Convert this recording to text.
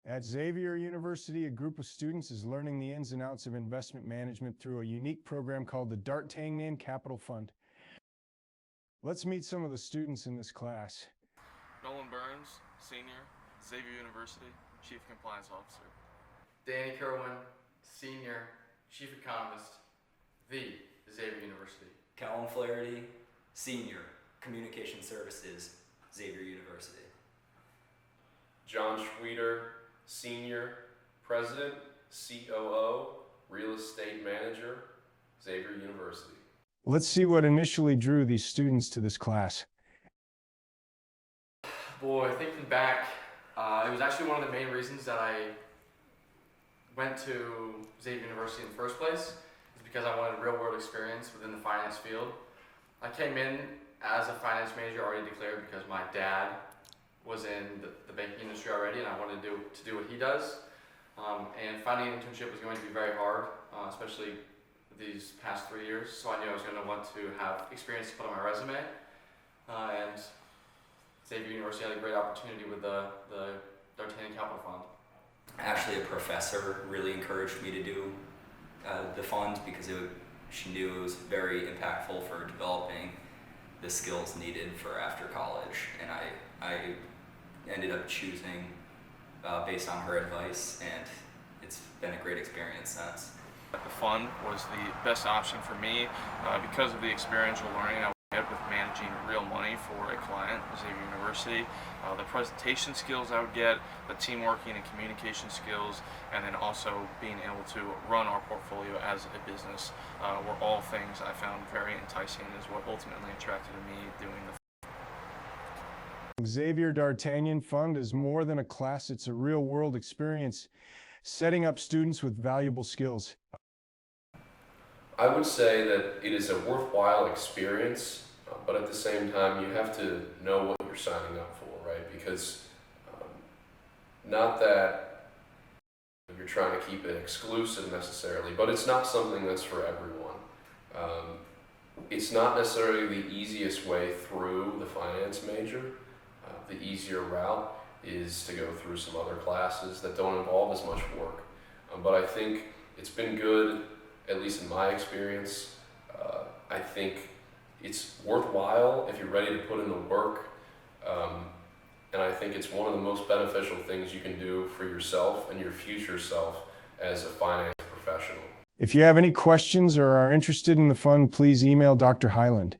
At Xavier University, a group of students is learning the ins and outs of investment management through a unique program called the D'Artagnan Capital Fund. Let's meet some of the students in this class. Nolan Burns, Senior, Xavier University, Chief Compliance Officer. Danny Kerwin, Senior, Chief Economist, the Xavier University. Callum Flaherty, Senior, Communication Services, Xavier University. John Schweeder, Senior, President, COO, Real Estate Manager, Xavier University. Let's see what initially drew these students to this class. Boy, thinking back, it was actually one of the main reasons that I went to Xavier University in the first place, is because I wanted a real-world experience within the finance field. I came in as a finance major already declared because my dad was in the banking industry already, and I wanted to do what he does. And finding an internship was going to be very hard, especially these past 3 years. So I knew I was going to want to have experience to put on my resume. And Xavier University had a great opportunity with the D'Artagnan Capital Fund. Actually, a professor really encouraged me to do the fund because she knew it was very impactful for developing the skills needed for after college, and I ended up choosing based on her advice, and it's been a great experience since. The fund was the best option for me because of the experiential learning I would get with managing real money for a client at Xavier University, the presentation skills I would get, the team working and communication skills, and then also being able to run our portfolio as a business were all things I found very enticing, is what ultimately attracted me doing the Xavier D'Artagnan Fund is more than a class, it's a real-world experience, setting up students with valuable skills. I would say that it is a worthwhile experience, but at the same time, you have to know what you're signing up for, right? Because not that you're trying to keep it exclusive necessarily, but it's not something that's for everyone. It's not necessarily the easiest way through the finance major. The easier route is to go through some other classes that don't involve as much work. But I think it's been good, at least in my experience. I think it's worthwhile if you're ready to put in the work. And I think it's one of the most beneficial things you can do for yourself and your future self as a finance professional. If you have any questions or are interested in the fund, please email Dr. Highland.